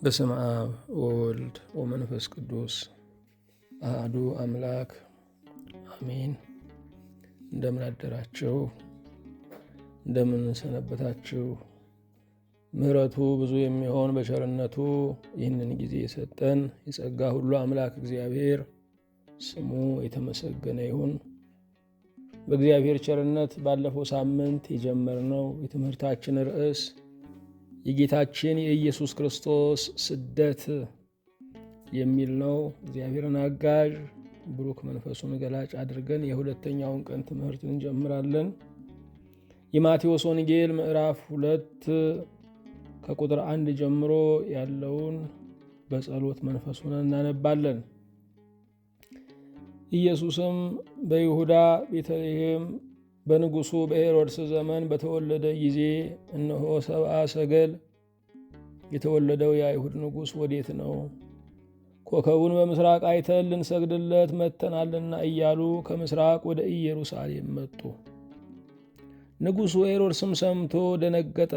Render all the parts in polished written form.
በስመ አብ ወወልድ ወመንፈስ ቅዱስ አሐዱ አምላክ አሜን። እንደምን አደራችሁ? እንደምን ሰነበታችሁ? ምሕረቱ ብዙ የሚሆን በቸርነቱ ይህንን ጊዜ የሰጠን የጸጋ ሁሉ አምላክ እግዚአብሔር ስሙ የተመሰገነ ይሁን። በእግዚአብሔር ቸርነት ባለፈው ሳምንት የጀመርነው የትምህርታችን ርዕስ የጌታችን የኢየሱስ ክርስቶስ ስደት የሚል ነው። እግዚአብሔርን አጋዥ ብሩክ መንፈሱን ገላጭ አድርገን የሁለተኛውን ቀን ትምህርት እንጀምራለን። የማቴዎስ ወንጌል ምዕራፍ 2 ከቁጥር 1 ጀምሮ ያለውን በጸሎት መንፈሱን እናነባለን። ኢየሱስም በይሁዳ ቤተልሔም በንጉሡ በሄሮድስ ዘመን በተወለደ ጊዜ እነሆ ሰብአ ሰገል የተወለደው የአይሁድ ንጉሥ ወዴት ነው? ኮከቡን በምስራቅ አይተን ልንሰግድለት መጥተናልና እያሉ ከምስራቅ ወደ ኢየሩሳሌም መጡ። ንጉሡ ሄሮድስም ሰምቶ ደነገጠ፣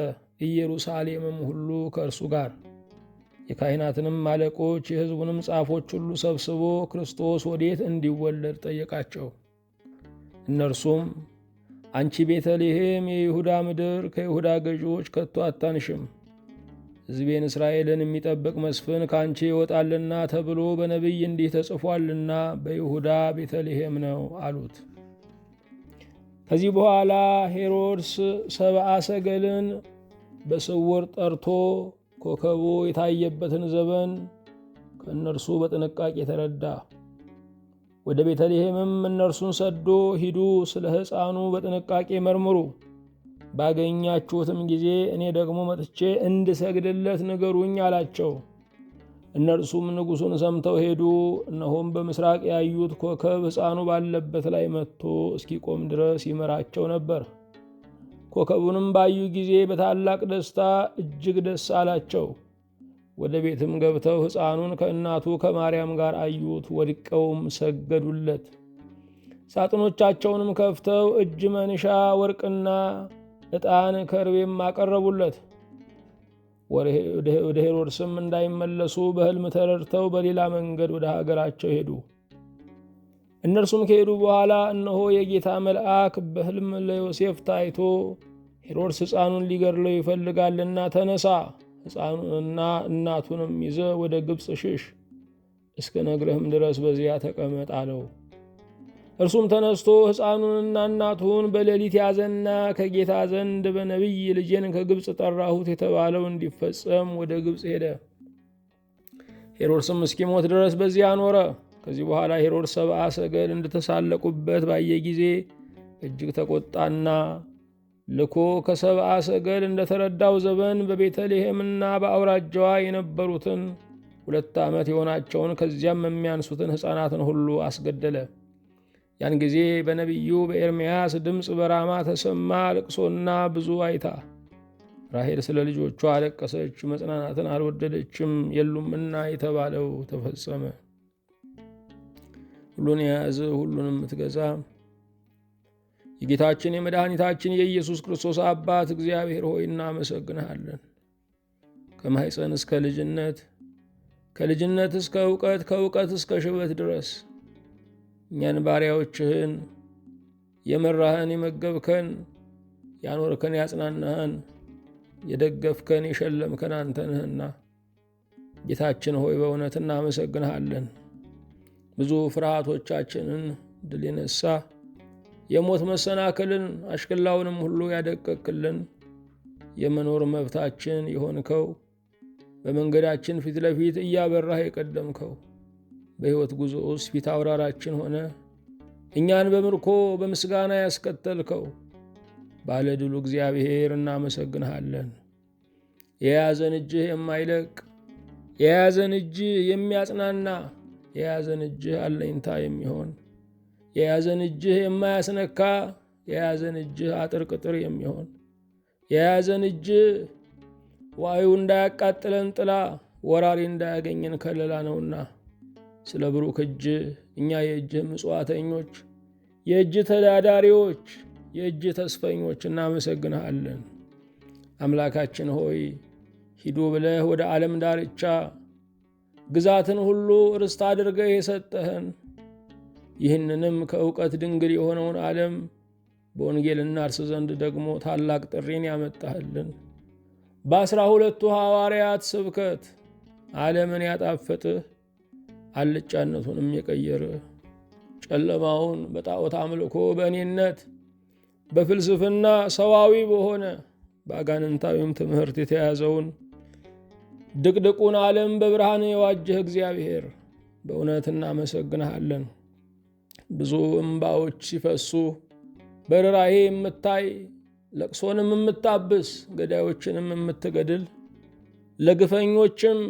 ኢየሩሳሌምም ሁሉ ከእርሱ ጋር። የካህናትንም አለቆች የሕዝቡንም ጻፎች ሁሉ ሰብስቦ ክርስቶስ ወዴት እንዲወለድ ጠየቃቸው። እነርሱም አንቺ ቤተልሔም የይሁዳ ምድር ከይሁዳ ገዢዎች ከቶ አታንሽም፣ ሕዝቤን እስራኤልን የሚጠብቅ መስፍን ከአንቺ ይወጣልና ተብሎ በነቢይ እንዲህ ተጽፏልና በይሁዳ ቤተልሔም ነው አሉት። ከዚህ በኋላ ሄሮድስ ሰብአ ሰገልን በስውር ጠርቶ ኮከቡ የታየበትን ዘመን ከእነርሱ በጥንቃቄ ተረዳ። ወደ ቤተልሔምም እነርሱን ሰዶ ሂዱ፣ ስለ ሕፃኑ በጥንቃቄ መርምሩ፣ ባገኛችሁትም ጊዜ እኔ ደግሞ መጥቼ እንድሰግድለት ንገሩኝ አላቸው። እነርሱም ንጉሡን ሰምተው ሄዱ። እነሆም በምስራቅ ያዩት ኮከብ ሕፃኑ ባለበት ላይ መጥቶ እስኪቆም ድረስ ይመራቸው ነበር። ኮከቡንም ባዩ ጊዜ በታላቅ ደስታ እጅግ ደስ አላቸው። ወደ ቤትም ገብተው ሕፃኑን ከእናቱ ከማርያም ጋር አዩት፣ ወድቀውም ሰገዱለት። ሳጥኖቻቸውንም ከፍተው እጅ መንሻ ወርቅና ዕጣን ከርቤም አቀረቡለት። ወደ ሄሮድስም እንዳይመለሱ በሕልም ተረድተው በሌላ መንገድ ወደ ሀገራቸው ሄዱ። እነርሱም ከሄዱ በኋላ እነሆ የጌታ መልአክ በሕልም ለዮሴፍ ታይቶ ሄሮድስ ሕፃኑን ሊገድለው ይፈልጋልና ተነሳ፣ ሕፃኑንና እናቱንም ይዘ ወደ ግብፅ ሽሽ፣ እስከ ነግረህም ድረስ በዚያ ተቀመጥ አለው። እርሱም ተነስቶ ሕፃኑንና እናቱን በሌሊት ያዘና ከጌታ ዘንድ በነቢይ ልጄን ከግብፅ ጠራሁት የተባለው እንዲፈጸም ወደ ግብፅ ሄደ። ሄሮድስም እስኪሞት ድረስ በዚያ ኖረ። ከዚህ በኋላ ሄሮድስ ሰብአ ሰገል እንደተሳለቁበት ባየ ጊዜ እጅግ ተቆጣና ልኮ ከሰብአ ሰገል እንደተረዳው ዘመን በቤተልሔምና በአውራጃዋ የነበሩትን 2 ዓመት የሆናቸውን ከዚያም የሚያንሱትን ሕፃናትን ሁሉ አስገደለ። ያን ጊዜ በነቢዩ በኤርምያስ ድምፅ በራማ ተሰማ፣ ልቅሶና ብዙ ዋይታ። ራሔል ስለ ልጆቿ አለቀሰች፣ መጽናናትን አልወደደችም የሉምና የተባለው ተፈጸመ። ሁሉን የያዘ ሁሉንም የምትገዛ የጌታችን የመድኃኒታችን የኢየሱስ ክርስቶስ አባት እግዚአብሔር ሆይ እናመሰግንሃለን። ከማኅፀን እስከ ልጅነት፣ ከልጅነት እስከ እውቀት፣ ከእውቀት እስከ ሽበት ድረስ እኛን ባሪያዎችህን የመራህን፣ የመገብከን፣ ያኖርከን፣ ያጽናናህን፣ የደገፍከን፣ የሸለምከን አንተ ነህና ጌታችን ሆይ በእውነት እናመሰግንሃለን። ብዙ ፍርሃቶቻችንን ድል የነሳ የሞት መሰናክልን አሽክላውንም ሁሉ ያደቀቅልን የመኖር መብታችን የሆንከው በመንገዳችን ፊት ለፊት እያበራህ የቀደምከው በሕይወት ጉዞ ውስጥ ፊት አውራራችን ሆነ እኛን በምርኮ በምስጋና ያስከተልከው ባለ ድሉ እግዚአብሔር እናመሰግንሃለን። የያዘን እጅህ የማይለቅ፣ የያዘን እጅህ የሚያጽናና፣ የያዘን እጅህ አለኝታ የሚሆን፣ የያዘን እጅህ የማያስነካ፣ የያዘን እጅህ አጥር ቅጥር የሚሆን፣ የያዘን እጅህ ዋዩ እንዳያቃጥለን ጥላ፣ ወራሪ እንዳያገኘን ከለላ ነውና ስለ ብሩክ እጅህ እኛ የእጅህ ምጽዋተኞች፣ የእጅህ ተዳዳሪዎች፣ የእጅህ ተስፈኞች እናመሰግንሃለን። አምላካችን ሆይ ሂዱ ብለህ ወደ ዓለም ዳርቻ ግዛትን ሁሉ ርስት አድርገህ የሰጠህን ይህንንም ከእውቀት ድንግል የሆነውን ዓለም በወንጌል እናርስ ዘንድ ደግሞ ታላቅ ጥሪን ያመጣህልን በ12 ሐዋርያት ስብከት ዓለምን ያጣፈጥህ አልጫነቱንም የቀየርህ ጨለማውን በጣዖት አምልኮ በእኔነት በፍልስፍና ሰዋዊ በሆነ በአጋንንታዊም ትምህርት የተያዘውን ድቅድቁን ዓለም በብርሃን የዋጀህ እግዚአብሔር በእውነት እናመሰግንሃለን። ብዙ እምባዎች ሲፈሱ በርኅራኄ የምታይ ለቅሶንም የምታብስ ገዳዮችንም የምትገድል ለግፈኞችም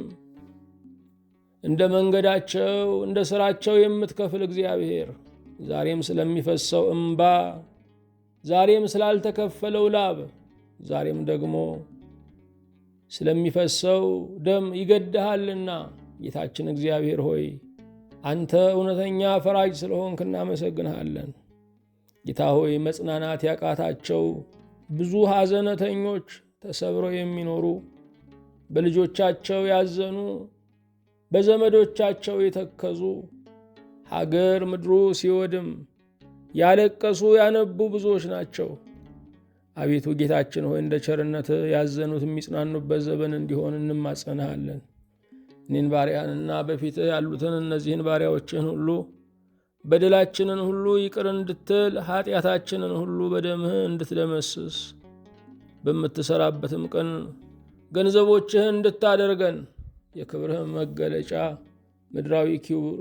እንደ መንገዳቸው እንደ ሥራቸው የምትከፍል እግዚአብሔር ዛሬም ስለሚፈሰው እምባ ዛሬም ስላልተከፈለው ላብ ዛሬም ደግሞ ስለሚፈሰው ደም ይገድሃልና ጌታችን እግዚአብሔር ሆይ አንተ እውነተኛ ፈራጅ ስለሆንክ እናመሰግንሃለን። ጌታ ሆይ መጽናናት ያቃታቸው ብዙ ሐዘነተኞች ተሰብረው የሚኖሩ በልጆቻቸው ያዘኑ በዘመዶቻቸው የተከዙ ሀገር ምድሩ ሲወድም ያለቀሱ ያነቡ ብዙዎች ናቸው። አቤቱ ጌታችን ሆይ እንደ ቸርነትህ ያዘኑት የሚጽናኑበት ዘመን እንዲሆን እንማጸንሃለን። እኔን ባሪያንና በፊትህ ያሉትን እነዚህን ባሪያዎችህን ሁሉ በደላችንን ሁሉ ይቅር እንድትል ኃጢአታችንን ሁሉ በደምህ እንድትደመስስ በምትሰራበትም ቀን ገንዘቦችህን እንድታደርገን የክብርህ መገለጫ ምድራዊ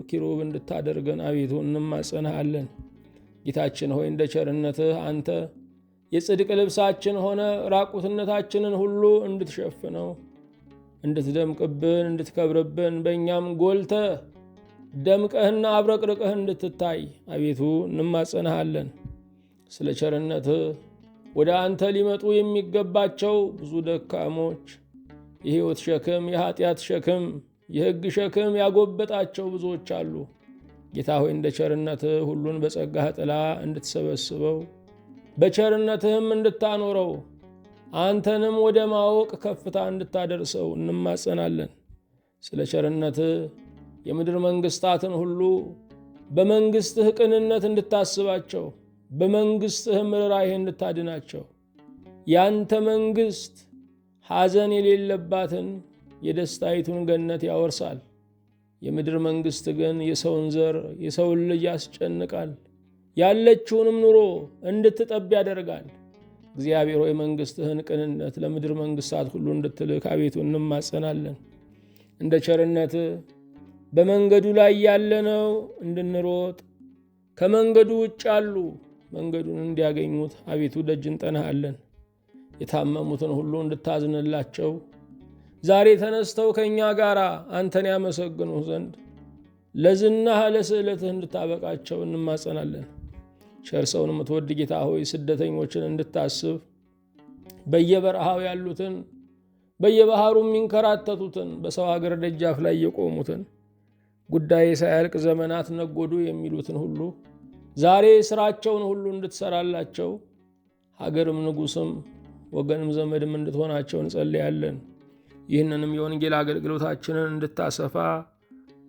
ኪሩብ እንድታደርገን አቤቱ እንማጸንሃለን። ጌታችን ሆይ እንደ ቸርነትህ አንተ የጽድቅ ልብሳችን ሆነ ራቁትነታችንን ሁሉ እንድትሸፍነው እንድትደምቅብን እንድትከብርብን በእኛም ጎልተህ ደምቀህና አብረቅርቅህ እንድትታይ አቤቱ እንማጸንሃለን። ስለ ቸርነትህ ወደ አንተ ሊመጡ የሚገባቸው ብዙ ደካሞች የሕይወት ሸክም የኃጢአት ሸክም የሕግ ሸክም ያጎበጣቸው ብዙዎች አሉ። ጌታ ሆይ እንደ ቸርነትህ ሁሉን በጸጋህ ጥላ እንድትሰበስበው በቸርነትህም እንድታኖረው አንተንም ወደ ማወቅ ከፍታ እንድታደርሰው እንማጸናለን። ስለ ቸርነትህ የምድር መንግሥታትን ሁሉ በመንግሥትህ ቅንነት እንድታስባቸው በመንግሥትህም ርኅራኄ እንድታድናቸው ያንተ መንግሥት ሐዘን የሌለባትን የደስታይቱን ገነት ያወርሳል። የምድር መንግሥት ግን የሰውን ዘር የሰውን ልጅ ያስጨንቃል፣ ያለችውንም ኑሮ እንድትጠብ ያደርጋል። እግዚአብሔር ሆይ መንግሥትህን ቅንነት ለምድር መንግሥታት ሁሉ እንድትልክ አቤቱ እንማጸናለን። እንደ ቸርነትህ በመንገዱ ላይ ያለነው እንድንሮጥ ከመንገዱ ውጭ ያሉ መንገዱን እንዲያገኙት አቤቱ ደጅ እንጠናሃለን። የታመሙትን ሁሉ እንድታዝንላቸው ዛሬ ተነስተው ከእኛ ጋር አንተን ያመሰግኑ ዘንድ ለዝናህ ለስዕለትህ እንድታበቃቸው እንማጸናለን። ቸር ሰውን የምትወድ ጌታ ሆይ ስደተኞችን እንድታስብ በየበረሃው ያሉትን በየባህሩ የሚንከራተቱትን በሰው ሀገር ደጃፍ ላይ የቆሙትን ጉዳይ ሳያልቅ ዘመናት ነጎዱ የሚሉትን ሁሉ ዛሬ ስራቸውን ሁሉ እንድትሰራላቸው ሀገርም ንጉስም ወገንም ዘመድም እንድትሆናቸው እንጸልያለን። ይህንንም የወንጌል አገልግሎታችንን እንድታሰፋ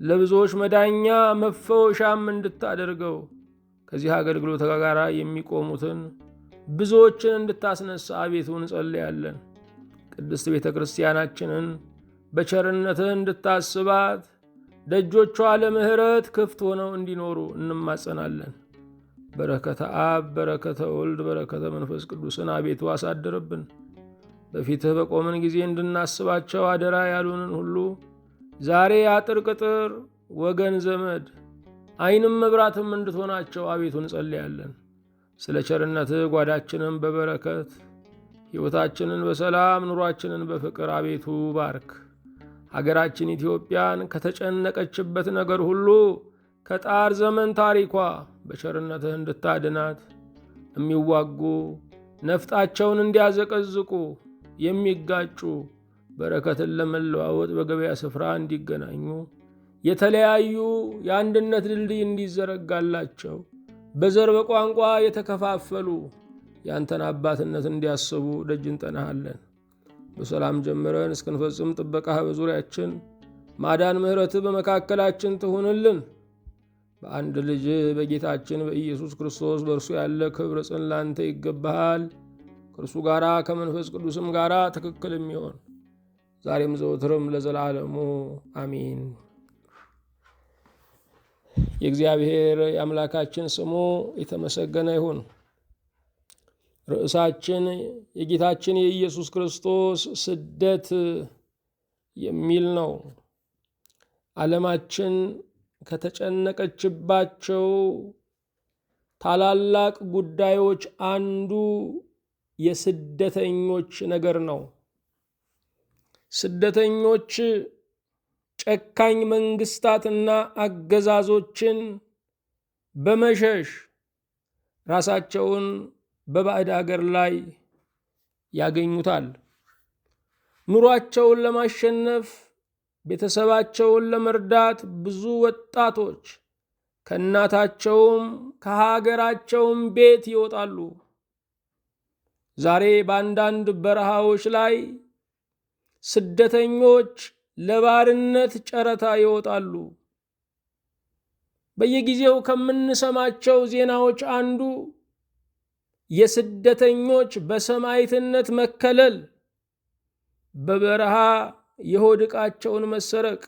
ለብዙዎች መዳኛ መፈወሻም እንድታደርገው ከዚህ አገልግሎት ጋር የሚቆሙትን ብዙዎችን እንድታስነሳ አቤቱ እንጸልያለን። ቅድስት ቤተ ክርስቲያናችንን በቸርነትህ እንድታስባት ደጆቿ ለምሕረት ክፍት ሆነው እንዲኖሩ እንማጸናለን። በረከተ አብ በረከተ ወልድ በረከተ መንፈስ ቅዱስን አቤቱ አሳድርብን። በፊትህ በቆምን ጊዜ እንድናስባቸው አደራ ያሉንን ሁሉ ዛሬ አጥር ቅጥር ወገን ዘመድ ዓይንም መብራትም እንድትሆናቸው አቤቱ እንጸልያለን። ስለ ቸርነትህ ጓዳችንን በበረከት ሕይወታችንን በሰላም ኑሯችንን በፍቅር አቤቱ ባርክ። ሀገራችን ኢትዮጵያን ከተጨነቀችበት ነገር ሁሉ ከጣር ዘመን ታሪኳ በቸርነትህ እንድታድናት የሚዋጉ ነፍጣቸውን እንዲያዘቀዝቁ የሚጋጩ በረከትን ለመለዋወጥ በገበያ ስፍራ እንዲገናኙ የተለያዩ የአንድነት ድልድይ እንዲዘረጋላቸው በዘር በቋንቋ የተከፋፈሉ ያንተን አባትነት እንዲያስቡ ደጅ እንጠናሃለን። በሰላም ጀምረን እስክንፈጽም ጥበቃህ በዙሪያችን፣ ማዳን ምሕረትህ በመካከላችን ትሁንልን። በአንድ ልጅ በጌታችን በኢየሱስ ክርስቶስ በእርሱ ያለ ክብር ጽን ላንተ ይገባሃል። ከእርሱ ጋራ ከመንፈስ ቅዱስም ጋራ ትክክል የሚሆን ዛሬም ዘወትርም ለዘላለሙ አሚን። የእግዚአብሔር የአምላካችን ስሙ የተመሰገነ ይሁን። ርዕሳችን የጌታችን የኢየሱስ ክርስቶስ ስደት የሚል ነው። ዓለማችን ከተጨነቀችባቸው ታላላቅ ጉዳዮች አንዱ የስደተኞች ነገር ነው። ስደተኞች ጨካኝ መንግስታትና አገዛዞችን በመሸሽ ራሳቸውን በባዕድ አገር ላይ ያገኙታል። ኑሯቸውን ለማሸነፍ ቤተሰባቸውን ለመርዳት ብዙ ወጣቶች ከእናታቸውም ከሀገራቸውም ቤት ይወጣሉ። ዛሬ በአንዳንድ በረሃዎች ላይ ስደተኞች ለባርነት ጨረታ ይወጣሉ። በየጊዜው ከምንሰማቸው ዜናዎች አንዱ የስደተኞች በሰማዕትነት መከለል፣ በበረሃ የሆድ ዕቃቸውን መሰረቅ፣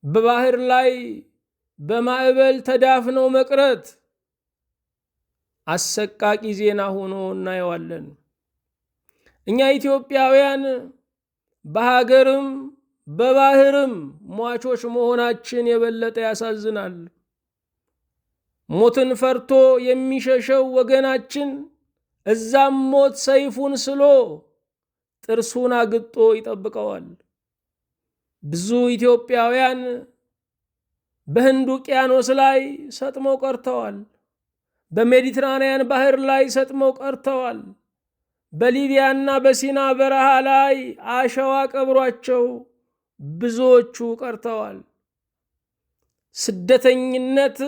በባህር ላይ በማዕበል ተዳፍነው መቅረት አሰቃቂ ዜና ሆኖ እናየዋለን። እኛ ኢትዮጵያውያን በሀገርም በባህርም ሟቾች መሆናችን የበለጠ ያሳዝናል። ሞትን ፈርቶ የሚሸሸው ወገናችን እዛም ሞት ሰይፉን ስሎ ጥርሱን አግጦ ይጠብቀዋል። ብዙ ኢትዮጵያውያን በህንድ ውቅያኖስ ላይ ሰጥመው ቀርተዋል። በሜዲትራንያን ባህር ላይ ሰጥመው ቀርተዋል። በሊቢያና በሲና በረሃ ላይ አሸዋ ቀብሯቸው ብዙዎቹ ቀርተዋል። ስደተኝነት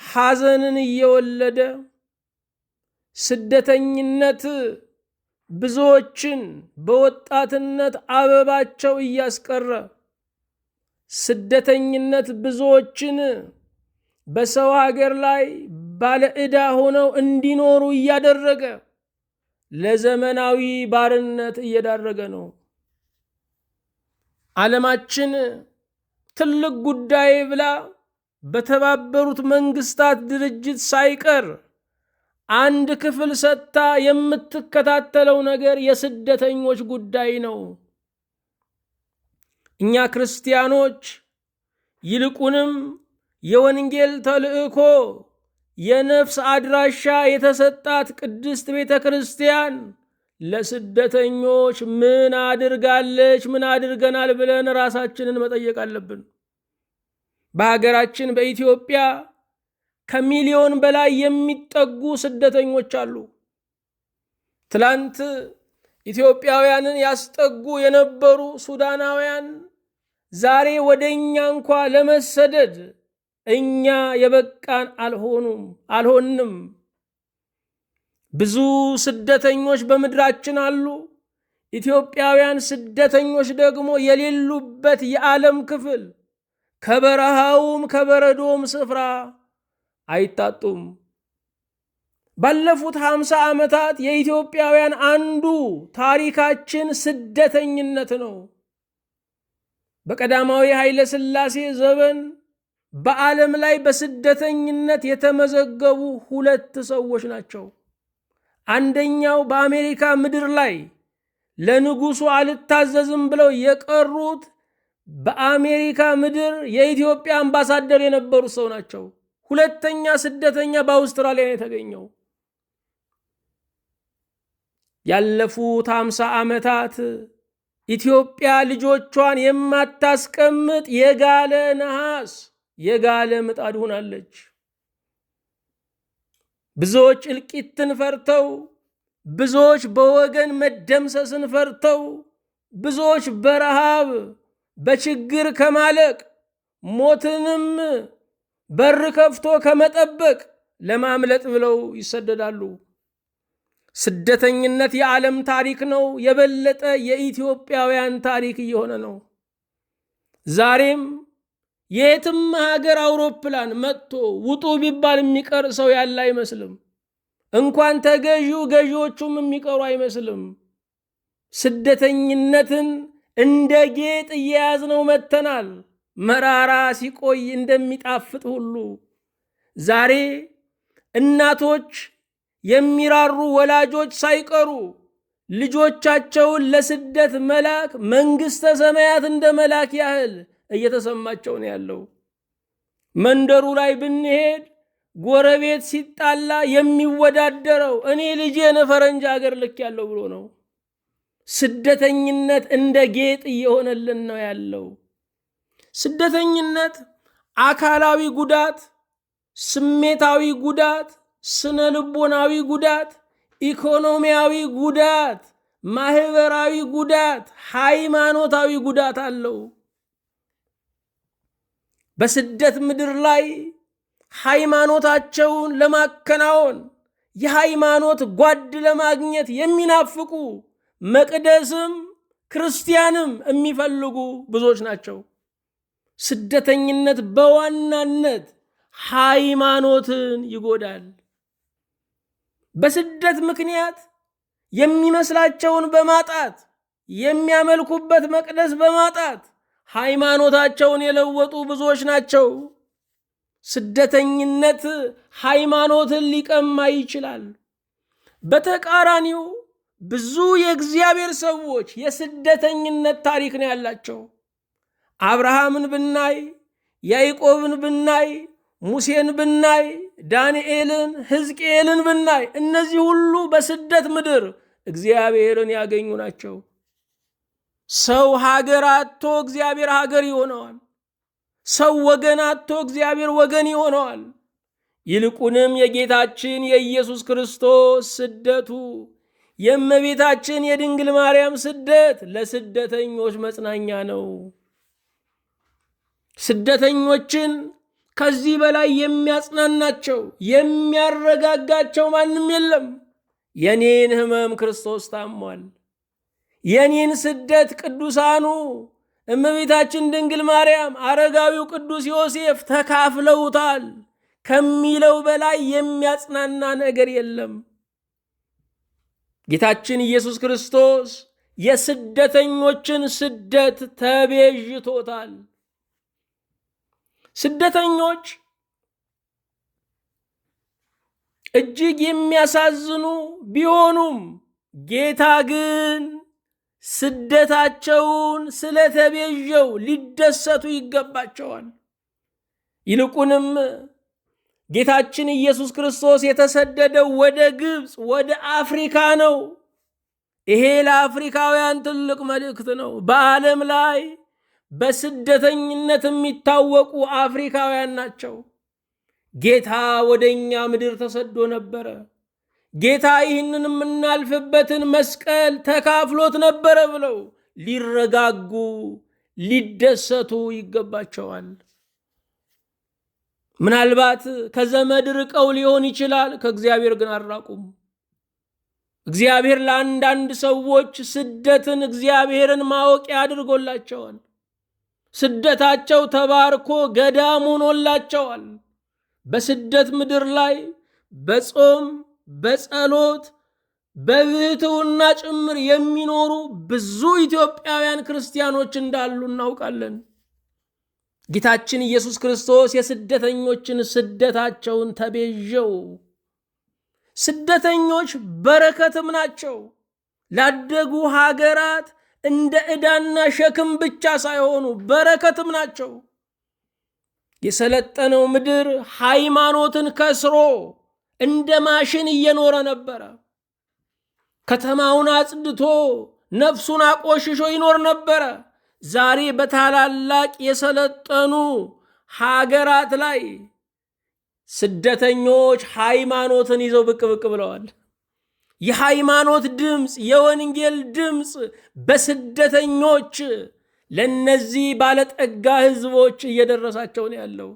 ሐዘንን እየወለደ፣ ስደተኝነት ብዙዎችን በወጣትነት አበባቸው እያስቀረ፣ ስደተኝነት ብዙዎችን በሰው ሀገር ላይ ባለ ዕዳ ሆነው እንዲኖሩ እያደረገ ለዘመናዊ ባርነት እየዳረገ ነው። ዓለማችን ትልቅ ጉዳይ ብላ በተባበሩት መንግስታት ድርጅት ሳይቀር አንድ ክፍል ሰጥታ የምትከታተለው ነገር የስደተኞች ጉዳይ ነው። እኛ ክርስቲያኖች ይልቁንም የወንጌል ተልእኮ የነፍስ አድራሻ የተሰጣት ቅድስት ቤተ ክርስቲያን ለስደተኞች ምን አድርጋለች፣ ምን አድርገናል ብለን ራሳችንን መጠየቅ አለብን። በሀገራችን በኢትዮጵያ ከሚሊዮን በላይ የሚጠጉ ስደተኞች አሉ። ትላንት ኢትዮጵያውያንን ያስጠጉ የነበሩ ሱዳናውያን ዛሬ ወደኛ እንኳ ለመሰደድ እኛ የበቃን አልሆንም። ብዙ ስደተኞች በምድራችን አሉ። ኢትዮጵያውያን ስደተኞች ደግሞ የሌሉበት የዓለም ክፍል ከበረሃውም ከበረዶም ስፍራ አይታጡም። ባለፉት 50 ዓመታት የኢትዮጵያውያን አንዱ ታሪካችን ስደተኝነት ነው። በቀዳማዊ ኃይለ ሥላሴ ዘመን በዓለም ላይ በስደተኝነት የተመዘገቡ 2 ሰዎች ናቸው። አንደኛው በአሜሪካ ምድር ላይ ለንጉሱ አልታዘዝም ብለው የቀሩት በአሜሪካ ምድር የኢትዮጵያ አምባሳደር የነበሩት ሰው ናቸው። ሁለተኛ ስደተኛ በአውስትራሊያ ነው የተገኘው። ያለፉት 50 ዓመታት ኢትዮጵያ ልጆቿን የማታስቀምጥ የጋለ ነሐስ የጋለ ምጣድ ሆናለች። ብዙዎች እልቂትን ፈርተው፣ ብዙዎች በወገን መደምሰስን ፈርተው፣ ብዙዎች በረሃብ በችግር ከማለቅ ሞትንም በር ከፍቶ ከመጠበቅ ለማምለጥ ብለው ይሰደዳሉ። ስደተኝነት የዓለም ታሪክ ነው። የበለጠ የኢትዮጵያውያን ታሪክ እየሆነ ነው። ዛሬም የትም ሀገር አውሮፕላን መጥቶ ውጡ ቢባል የሚቀር ሰው ያለ አይመስልም። እንኳን ተገዢው ገዢዎቹም የሚቀሩ አይመስልም። ስደተኝነትን እንደ ጌጥ እየያዝነው መጥተናል። መራራ ሲቆይ እንደሚጣፍጥ ሁሉ ዛሬ እናቶች የሚራሩ ወላጆች ሳይቀሩ ልጆቻቸውን ለስደት መላክ መንግሥተ ሰማያት እንደ መላክ ያህል እየተሰማቸው ነው ያለው። መንደሩ ላይ ብንሄድ ጎረቤት ሲጣላ የሚወዳደረው እኔ ልጄን ፈረንጅ ሀገር ልክ ያለው ብሎ ነው። ስደተኝነት እንደ ጌጥ እየሆነልን ነው ያለው። ስደተኝነት አካላዊ ጉዳት፣ ስሜታዊ ጉዳት፣ ስነ ልቦናዊ ጉዳት፣ ኢኮኖሚያዊ ጉዳት፣ ማህበራዊ ጉዳት፣ ሃይማኖታዊ ጉዳት አለው። በስደት ምድር ላይ ሃይማኖታቸውን ለማከናወን የሃይማኖት ጓድ ለማግኘት የሚናፍቁ መቅደስም ክርስቲያንም የሚፈልጉ ብዙዎች ናቸው። ስደተኝነት በዋናነት ሃይማኖትን ይጎዳል። በስደት ምክንያት የሚመስላቸውን በማጣት የሚያመልኩበት መቅደስ በማጣት ሃይማኖታቸውን የለወጡ ብዙዎች ናቸው። ስደተኝነት ሃይማኖትን ሊቀማ ይችላል። በተቃራኒው ብዙ የእግዚአብሔር ሰዎች የስደተኝነት ታሪክ ነው ያላቸው። አብርሃምን ብናይ፣ ያዕቆብን ብናይ፣ ሙሴን ብናይ፣ ዳንኤልን፣ ሕዝቅኤልን ብናይ እነዚህ ሁሉ በስደት ምድር እግዚአብሔርን ያገኙ ናቸው። ሰው ሀገር አጥቶ እግዚአብሔር ሀገር ይሆነዋል። ሰው ወገን አጥቶ እግዚአብሔር ወገን ይሆነዋል። ይልቁንም የጌታችን የኢየሱስ ክርስቶስ ስደቱ፣ የእመቤታችን የድንግል ማርያም ስደት ለስደተኞች መጽናኛ ነው። ስደተኞችን ከዚህ በላይ የሚያጽናናቸው የሚያረጋጋቸው ማንም የለም። የኔን ሕመም ክርስቶስ ታሟል፣ የኔን ስደት ቅዱሳኑ እመቤታችን ድንግል ማርያም፣ አረጋዊው ቅዱስ ዮሴፍ ተካፍለውታል ከሚለው በላይ የሚያጽናና ነገር የለም። ጌታችን ኢየሱስ ክርስቶስ የስደተኞችን ስደት ተቤዥቶታል። ስደተኞች እጅግ የሚያሳዝኑ ቢሆኑም ጌታ ግን ስደታቸውን ስለተቤዠው ሊደሰቱ ይገባቸዋል። ይልቁንም ጌታችን ኢየሱስ ክርስቶስ የተሰደደው ወደ ግብፅ፣ ወደ አፍሪካ ነው። ይሄ ለአፍሪካውያን ትልቅ መልእክት ነው። በዓለም ላይ በስደተኝነት የሚታወቁ አፍሪካውያን ናቸው። ጌታ ወደኛ ምድር ተሰዶ ነበረ። ጌታ ይህንን የምናልፍበትን መስቀል ተካፍሎት ነበረ ብለው ሊረጋጉ ሊደሰቱ ይገባቸዋል። ምናልባት ከዘመድ ርቀው ሊሆን ይችላል፣ ከእግዚአብሔር ግን አልራቁም። እግዚአብሔር ለአንዳንድ ሰዎች ስደትን እግዚአብሔርን ማወቂያ አድርጎላቸዋል። ስደታቸው ተባርኮ ገዳም ሆኖላቸዋል። በስደት ምድር ላይ በጾም በጸሎት በብሕትውና ጭምር የሚኖሩ ብዙ ኢትዮጵያውያን ክርስቲያኖች እንዳሉ እናውቃለን። ጌታችን ኢየሱስ ክርስቶስ የስደተኞችን ስደታቸውን ተቤዠው። ስደተኞች በረከትም ናቸው። ላደጉ ሀገራት እንደ ዕዳና ሸክም ብቻ ሳይሆኑ በረከትም ናቸው። የሰለጠነው ምድር ሃይማኖትን ከስሮ እንደ ማሽን እየኖረ ነበረ። ከተማውን አጽድቶ ነፍሱን አቆሽሾ ይኖር ነበረ። ዛሬ በታላላቅ የሰለጠኑ ሀገራት ላይ ስደተኞች ሃይማኖትን ይዘው ብቅ ብቅ ብለዋል። የሃይማኖት ድምፅ፣ የወንጌል ድምፅ በስደተኞች ለነዚህ ባለጠጋ ህዝቦች እየደረሳቸው ነው ያለው።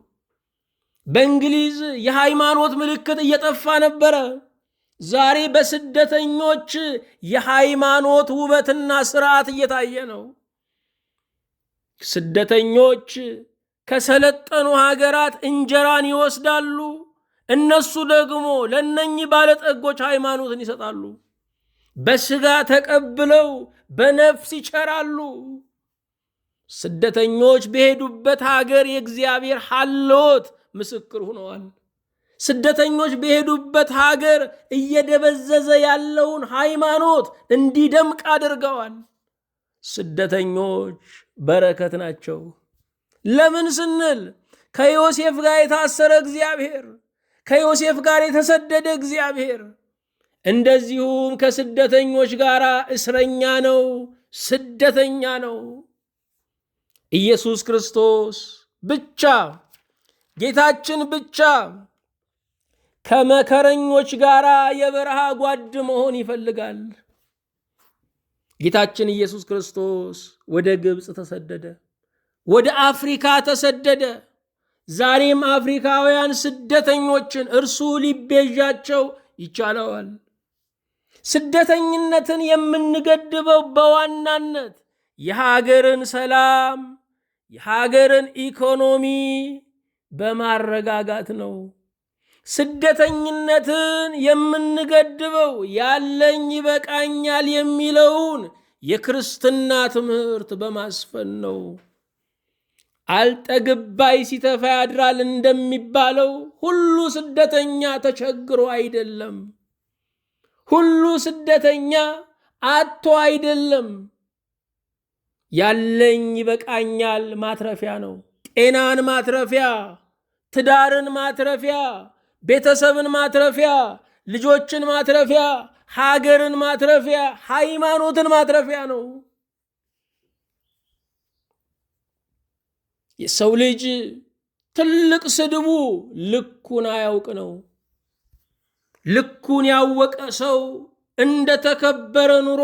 በእንግሊዝ የሃይማኖት ምልክት እየጠፋ ነበረ። ዛሬ በስደተኞች የሃይማኖት ውበትና ስርዓት እየታየ ነው። ስደተኞች ከሰለጠኑ ሀገራት እንጀራን ይወስዳሉ። እነሱ ደግሞ ለነኚህ ባለጠጎች ሃይማኖትን ይሰጣሉ። በስጋ ተቀብለው በነፍስ ይቸራሉ። ስደተኞች በሄዱበት ሀገር የእግዚአብሔር ሀልዎት ምስክር ሆነዋል። ስደተኞች በሄዱበት ሀገር እየደበዘዘ ያለውን ሃይማኖት እንዲደምቅ አድርገዋል። ስደተኞች በረከት ናቸው። ለምን ስንል ከዮሴፍ ጋር የታሰረ እግዚአብሔር፣ ከዮሴፍ ጋር የተሰደደ እግዚአብሔር እንደዚሁም ከስደተኞች ጋር እስረኛ ነው፣ ስደተኛ ነው። ኢየሱስ ክርስቶስ ብቻ፣ ጌታችን ብቻ ከመከረኞች ጋር የበረሃ ጓድ መሆን ይፈልጋል። ጌታችን ኢየሱስ ክርስቶስ ወደ ግብፅ ተሰደደ፣ ወደ አፍሪካ ተሰደደ። ዛሬም አፍሪካውያን ስደተኞችን እርሱ ሊቤዣቸው ይቻለዋል። ስደተኝነትን የምንገድበው በዋናነት የሀገርን ሰላም፣ የሀገርን ኢኮኖሚ በማረጋጋት ነው። ስደተኝነትን የምንገድበው ያለኝ ይበቃኛል የሚለውን የክርስትና ትምህርት በማስፈን ነው። አልጠግባይ ሲተፋ ያድራል እንደሚባለው ሁሉ ስደተኛ ተቸግሮ አይደለም። ሁሉ ስደተኛ አጥቶ አይደለም። ያለኝ ይበቃኛል ማትረፊያ ነው። ጤናን ማትረፊያ፣ ትዳርን ማትረፊያ፣ ቤተሰብን ማትረፊያ፣ ልጆችን ማትረፊያ፣ ሀገርን ማትረፊያ፣ ሃይማኖትን ማትረፊያ ነው። የሰው ልጅ ትልቅ ስድቡ ልኩን አያውቅ ነው። ልኩን ያወቀ ሰው እንደተከበረ ኑሮ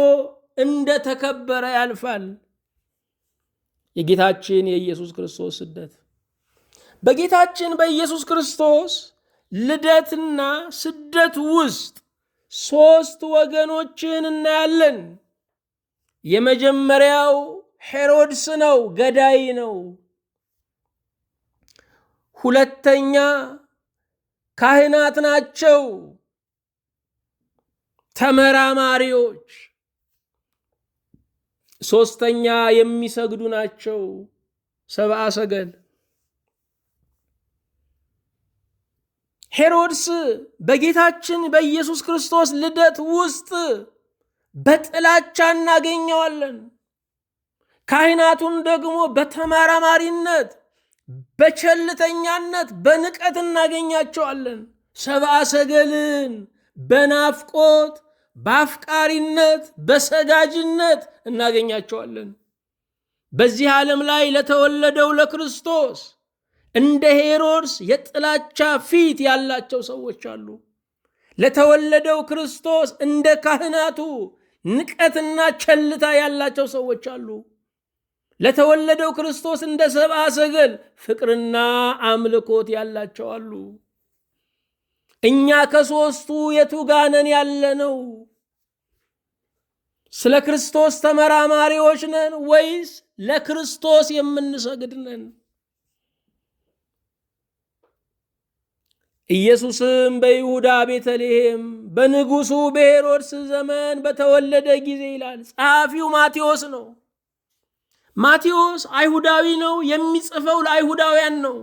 እንደተከበረ ያልፋል። የጌታችን የኢየሱስ ክርስቶስ ስደት፣ በጌታችን በኢየሱስ ክርስቶስ ልደትና ስደት ውስጥ ሶስት ወገኖችን እናያለን። የመጀመሪያው ሄሮድስ ነው፣ ገዳይ ነው። ሁለተኛ ካህናት ናቸው፣ ተመራማሪዎች። ሶስተኛ የሚሰግዱ ናቸው፣ ሰብአ ሰገል። ሄሮድስ በጌታችን በኢየሱስ ክርስቶስ ልደት ውስጥ በጥላቻ እናገኘዋለን። ካህናቱን ደግሞ በተመራማሪነት፣ በቸልተኛነት፣ በንቀት እናገኛቸዋለን። ሰብአ ሰገልን በናፍቆት፣ በአፍቃሪነት፣ በሰጋጅነት እናገኛቸዋለን። በዚህ ዓለም ላይ ለተወለደው ለክርስቶስ እንደ ሄሮድስ የጥላቻ ፊት ያላቸው ሰዎች አሉ። ለተወለደው ክርስቶስ እንደ ካህናቱ ንቀትና ቸልታ ያላቸው ሰዎች አሉ። ለተወለደው ክርስቶስ እንደ ሰብአ ሰገል ፍቅርና አምልኮት ያላቸው አሉ። እኛ ከሶስቱ የቱ ጋር ነን ያለነው? ስለ ክርስቶስ ተመራማሪዎች ነን ወይስ ለክርስቶስ የምንሰግድ ነን? ኢየሱስም በይሁዳ ቤተልሔም በንጉሱ በሄሮድስ ዘመን በተወለደ ጊዜ ይላል። ጸሐፊው ማቴዎስ ነው። ማቴዎስ አይሁዳዊ ነው። የሚጽፈው ለአይሁዳውያን ነው።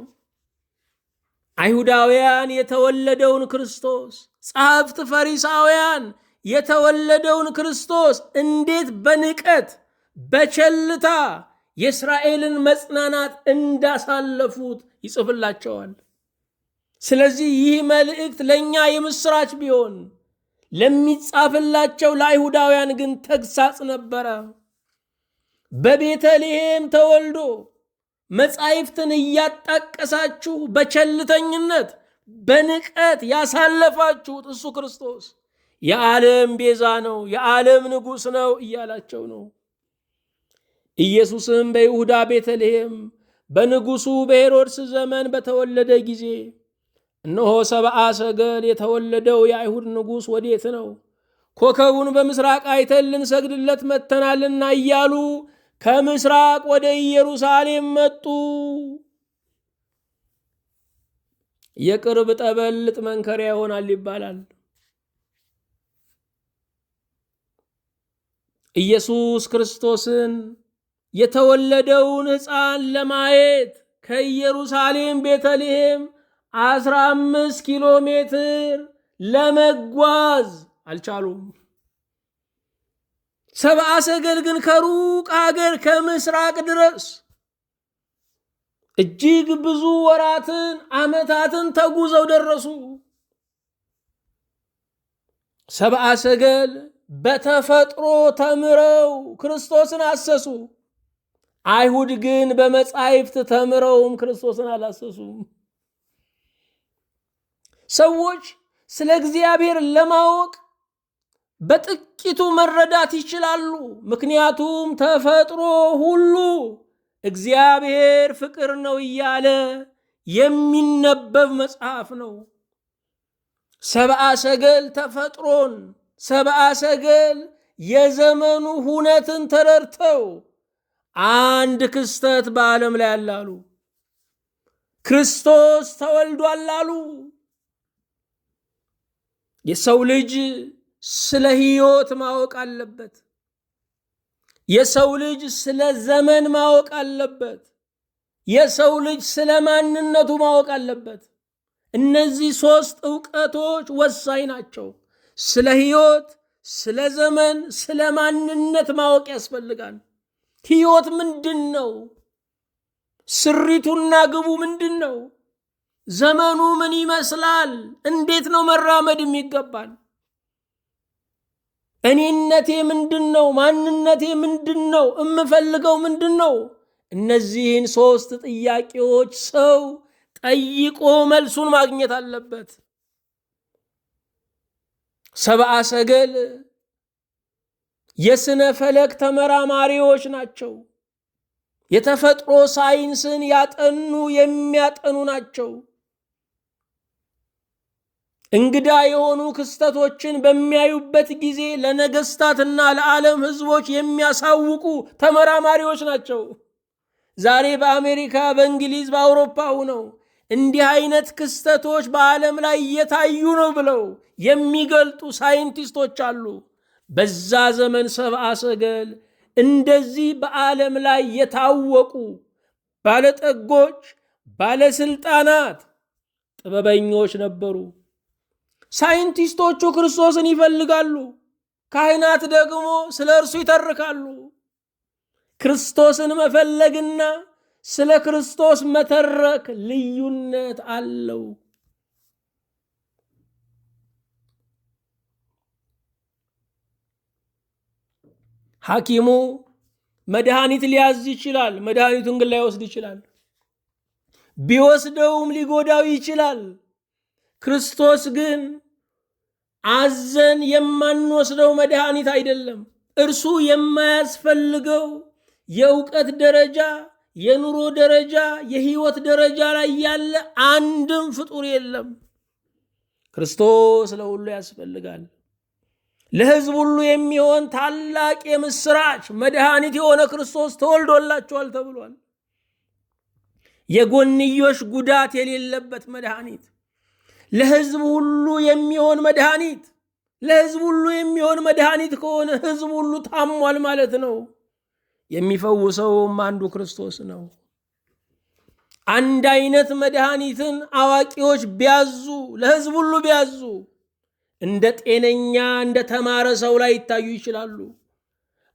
አይሁዳውያን የተወለደውን ክርስቶስ፣ ጸሐፍት ፈሪሳውያን የተወለደውን ክርስቶስ እንዴት በንቀት በቸልታ የእስራኤልን መጽናናት እንዳሳለፉት ይጽፍላቸዋል። ስለዚህ ይህ መልእክት ለእኛ የምስራች ቢሆን ለሚጻፍላቸው ለአይሁዳውያን ግን ተግሳጽ ነበረ። በቤተልሔም ተወልዶ መጻሕፍትን እያጣቀሳችሁ በቸልተኝነት በንቀት ያሳለፋችሁት እሱ ክርስቶስ የዓለም ቤዛ ነው፣ የዓለም ንጉሥ ነው እያላቸው ነው። ኢየሱስም በይሁዳ ቤተልሔም በንጉሱ በሄሮድስ ዘመን በተወለደ ጊዜ እነሆ ሰብአ ሰገል የተወለደው የአይሁድ ንጉሥ ወዴት ነው? ኮከቡን በምስራቅ አይተን ልንሰግድለት መጥተናልና እያሉ ከምስራቅ ወደ ኢየሩሳሌም መጡ። የቅርብ ጠበል ልጥ መንከሪያ ይሆናል ይባላል። ኢየሱስ ክርስቶስን የተወለደውን ሕፃን ለማየት ከኢየሩሳሌም ቤተልሔም 15 ኪሎ ሜትር ለመጓዝ አልቻሉም። ሰብአ ሰገል ግን ከሩቅ አገር ከምስራቅ ድረስ እጅግ ብዙ ወራትን ዓመታትን ተጉዘው ደረሱ። ሰብአ ሰገል በተፈጥሮ ተምረው ክርስቶስን አሰሱ። አይሁድ ግን በመጻሕፍት ተምረውም ክርስቶስን አላሰሱም። ሰዎች ስለ እግዚአብሔር ለማወቅ በጥቂቱ መረዳት ይችላሉ። ምክንያቱም ተፈጥሮ ሁሉ እግዚአብሔር ፍቅር ነው እያለ የሚነበብ መጽሐፍ ነው። ሰብአ ሰገል ተፈጥሮን፣ ሰብአ ሰገል የዘመኑ ሁነትን ተረድተው አንድ ክስተት በዓለም ላይ አላሉ። ክርስቶስ ተወልዷል አሉ። የሰው ልጅ ስለ ሕይወት ማወቅ አለበት። የሰው ልጅ ስለ ዘመን ማወቅ አለበት። የሰው ልጅ ስለ ማንነቱ ማወቅ አለበት። እነዚህ ሦስት ዕውቀቶች ወሳኝ ናቸው። ስለ ሕይወት፣ ስለ ዘመን፣ ስለ ማንነት ማወቅ ያስፈልጋል። ሕይወት ምንድን ነው? ስሪቱና ግቡ ምንድን ነው? ዘመኑ ምን ይመስላል? እንዴት ነው መራመድ የሚገባል? እኔነቴ ምንድን ነው? ማንነቴ ምንድን ነው? እምፈልገው ምንድን ነው? እነዚህን ሦስት ጥያቄዎች ሰው ጠይቆ መልሱን ማግኘት አለበት። ሰብአ ሰገል የስነ ፈለክ ተመራማሪዎች ናቸው። የተፈጥሮ ሳይንስን ያጠኑ የሚያጠኑ ናቸው። እንግዳ የሆኑ ክስተቶችን በሚያዩበት ጊዜ ለነገስታትና ለዓለም ሕዝቦች የሚያሳውቁ ተመራማሪዎች ናቸው። ዛሬ በአሜሪካ፣ በእንግሊዝ፣ በአውሮፓ ሆነው እንዲህ አይነት ክስተቶች በዓለም ላይ እየታዩ ነው ብለው የሚገልጡ ሳይንቲስቶች አሉ። በዛ ዘመን ሰብአ ሰገል እንደዚህ በዓለም ላይ የታወቁ ባለጠጎች፣ ባለስልጣናት፣ ጥበበኞች ነበሩ። ሳይንቲስቶቹ ክርስቶስን ይፈልጋሉ፣ ካህናት ደግሞ ስለ እርሱ ይተርካሉ። ክርስቶስን መፈለግና ስለ ክርስቶስ መተረክ ልዩነት አለው። ሐኪሙ መድኃኒት ሊያዝ ይችላል፣ መድኃኒቱን ግን ላይወስድ ይችላል። ቢወስደውም ሊጎዳው ይችላል። ክርስቶስ ግን አዘን የማንወስደው መድኃኒት አይደለም። እርሱ የማያስፈልገው የእውቀት ደረጃ፣ የኑሮ ደረጃ፣ የህይወት ደረጃ ላይ ያለ አንድም ፍጡር የለም። ክርስቶስ ለሁሉ ያስፈልጋል። ለሕዝብ ሁሉ የሚሆን ታላቅ የምስራች መድኃኒት የሆነ ክርስቶስ ተወልዶላችኋል ተብሏል። የጎንዮሽ ጉዳት የሌለበት መድኃኒት፣ ለሕዝብ ሁሉ የሚሆን መድኃኒት። ለሕዝብ ሁሉ የሚሆን መድኃኒት ከሆነ ሕዝብ ሁሉ ታሟል ማለት ነው። የሚፈውሰውም አንዱ ክርስቶስ ነው። አንድ አይነት መድኃኒትን አዋቂዎች ቢያዙ፣ ለሕዝብ ሁሉ ቢያዙ እንደ ጤነኛ እንደ ተማረ ሰው ላይ ይታዩ ይችላሉ።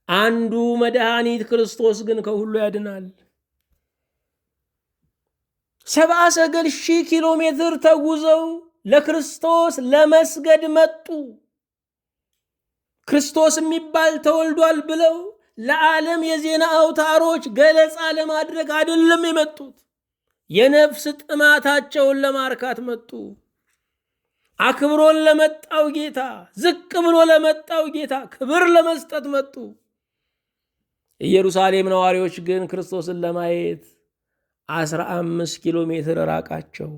አንዱ መድኃኒት ክርስቶስ ግን ከሁሉ ያድናል። ሰብአ ሰገል 1000 ኪሎ ሜትር ተጉዘው ለክርስቶስ ለመስገድ መጡ። ክርስቶስ የሚባል ተወልዷል ብለው ለዓለም የዜና አውታሮች ገለጻ ለማድረግ አይደለም የመጡት። የነፍስ ጥማታቸውን ለማርካት መጡ። አክብሮን ለመጣው ጌታ፣ ዝቅ ብሎ ለመጣው ጌታ ክብር ለመስጠት መጡ። ኢየሩሳሌም ነዋሪዎች ግን ክርስቶስን ለማየት 15 ኪሎ ሜትር ራቃቸው።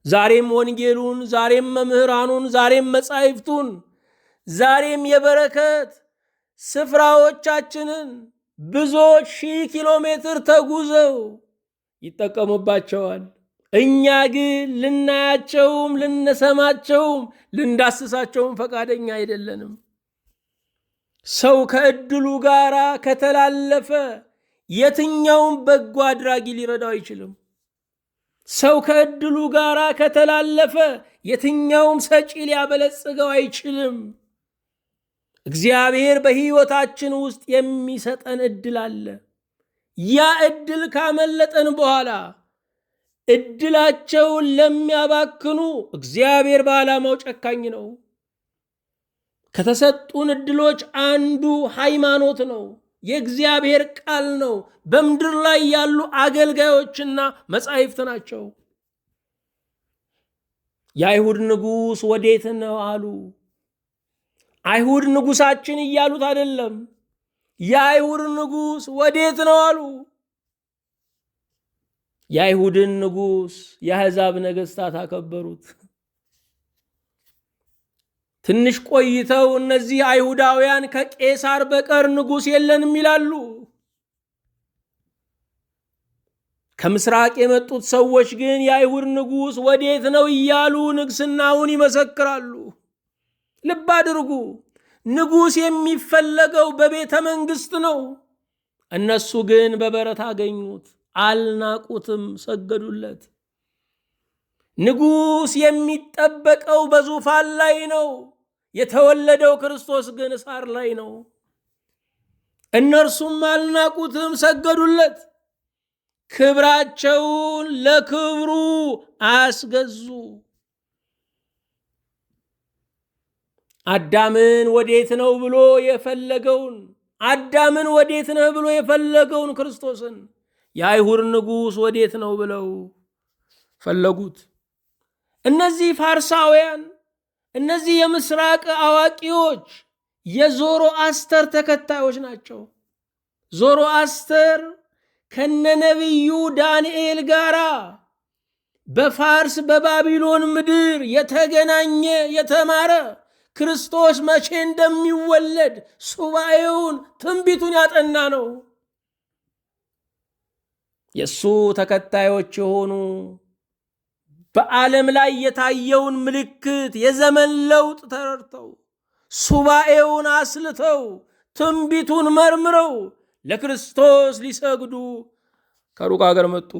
ዛሬም ወንጌሉን፣ ዛሬም መምህራኑን፣ ዛሬም መጻሕፍቱን፣ ዛሬም የበረከት ስፍራዎቻችንን ብዙዎች 1000 ኪሎ ሜትር ተጉዘው ይጠቀሙባቸዋል። እኛ ግን ልናያቸውም ልንሰማቸውም ልንዳስሳቸውም ፈቃደኛ አይደለንም። ሰው ከዕድሉ ጋር ከተላለፈ የትኛውም በጎ አድራጊ ሊረዳው አይችልም። ሰው ከዕድሉ ጋር ከተላለፈ የትኛውም ሰጪ ሊያበለጽገው አይችልም። እግዚአብሔር በሕይወታችን ውስጥ የሚሰጠን ዕድል አለ። ያ ዕድል ካመለጠን በኋላ ዕድላቸውን ለሚያባክኑ እግዚአብሔር በዓላማው ጨካኝ ነው። ከተሰጡን ዕድሎች አንዱ ሃይማኖት ነው፣ የእግዚአብሔር ቃል ነው፣ በምድር ላይ ያሉ አገልጋዮችና መጻሕፍት ናቸው። የአይሁድ ንጉሥ ወዴት ነው አሉ። አይሁድ ንጉሳችን እያሉት አይደለም። የአይሁድ ንጉሥ ወዴት ነው አሉ። የአይሁድን ንጉሥ የአሕዛብ ነገሥታት አከበሩት። ትንሽ ቆይተው እነዚህ አይሁዳውያን ከቄሳር በቀር ንጉሥ የለንም ይላሉ። ከምስራቅ የመጡት ሰዎች ግን የአይሁድ ንጉሥ ወዴት ነው እያሉ ንግሥናውን ይመሰክራሉ። ልብ አድርጉ፣ ንጉሥ የሚፈለገው በቤተ መንግሥት ነው። እነሱ ግን በበረት አገኙት፣ አልናቁትም፣ ሰገዱለት። ንጉሥ የሚጠበቀው በዙፋን ላይ ነው። የተወለደው ክርስቶስ ግን ሳር ላይ ነው። እነርሱም አልናቁትም፣ ሰገዱለት። ክብራቸውን ለክብሩ አስገዙ። አዳምን ወዴት ነው ብሎ የፈለገውን አዳምን ወዴት ነህ ብሎ የፈለገውን ክርስቶስን የአይሁድ ንጉሥ ወዴት ነው ብለው ፈለጉት። እነዚህ ፋርሳውያን፣ እነዚህ የምስራቅ አዋቂዎች የዞሮአስተር ተከታዮች ናቸው። ዞሮአስተር ከነነቢዩ ዳንኤል ጋር በፋርስ በባቢሎን ምድር የተገናኘ የተማረ ክርስቶስ መቼ እንደሚወለድ ሱባኤውን ትንቢቱን ያጠና ነው። የእሱ ተከታዮች የሆኑ በዓለም ላይ የታየውን ምልክት የዘመን ለውጥ ተረድተው ሱባኤውን አስልተው ትንቢቱን መርምረው ለክርስቶስ ሊሰግዱ ከሩቅ አገር መጡ።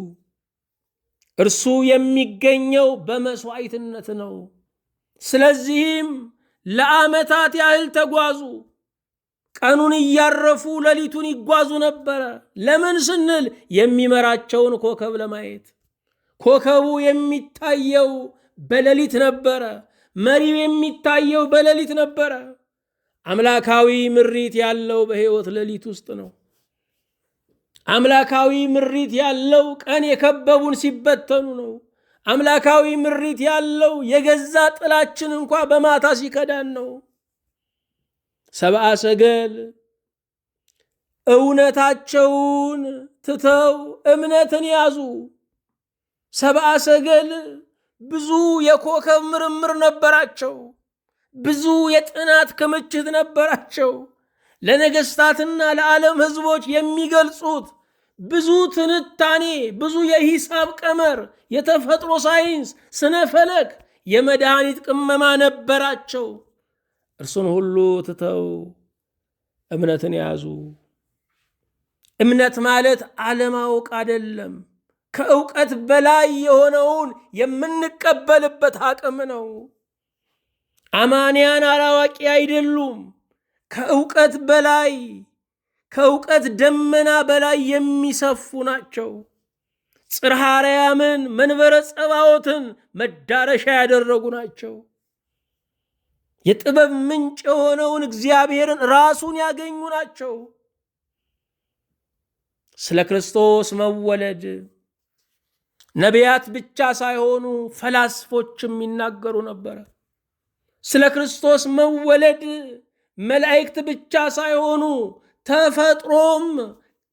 እርሱ የሚገኘው በመስዋዕትነት ነው። ስለዚህም ለዓመታት ያህል ተጓዙ። ቀኑን እያረፉ ሌሊቱን ይጓዙ ነበረ። ለምን ስንል የሚመራቸውን ኮከብ ለማየት። ኮከቡ የሚታየው በሌሊት ነበረ። መሪው የሚታየው በሌሊት ነበረ። አምላካዊ ምሪት ያለው በሕይወት ሌሊት ውስጥ ነው። አምላካዊ ምሪት ያለው ቀን የከበቡን ሲበተኑ ነው። አምላካዊ ምሪት ያለው የገዛ ጥላችን እንኳ በማታ ሲከዳን ነው። ሰብአ ሰገል እውነታቸውን ትተው እምነትን ያዙ። ሰብአ ሰገል ብዙ የኮከብ ምርምር ነበራቸው። ብዙ የጥናት ክምችት ነበራቸው። ለነገስታትና ለዓለም ሕዝቦች የሚገልጹት ብዙ ትንታኔ፣ ብዙ የሂሳብ ቀመር፣ የተፈጥሮ ሳይንስ፣ ስነ ፈለክ፣ የመድኃኒት ቅመማ ነበራቸው። እርሱን ሁሉ ትተው እምነትን ያዙ። እምነት ማለት አለማወቅ አይደለም። ከእውቀት በላይ የሆነውን የምንቀበልበት አቅም ነው። አማንያን አላዋቂ አይደሉም። ከእውቀት በላይ ከእውቀት ደመና በላይ የሚሰፉ ናቸው። ጽርሐ አርያምን መንበረ ጸባዖትን መዳረሻ ያደረጉ ናቸው። የጥበብ ምንጭ የሆነውን እግዚአብሔርን ራሱን ያገኙ ናቸው። ስለ ክርስቶስ መወለድ ነቢያት ብቻ ሳይሆኑ ፈላስፎችም ይናገሩ ነበረ። ስለ ክርስቶስ መወለድ መላእክት ብቻ ሳይሆኑ ተፈጥሮም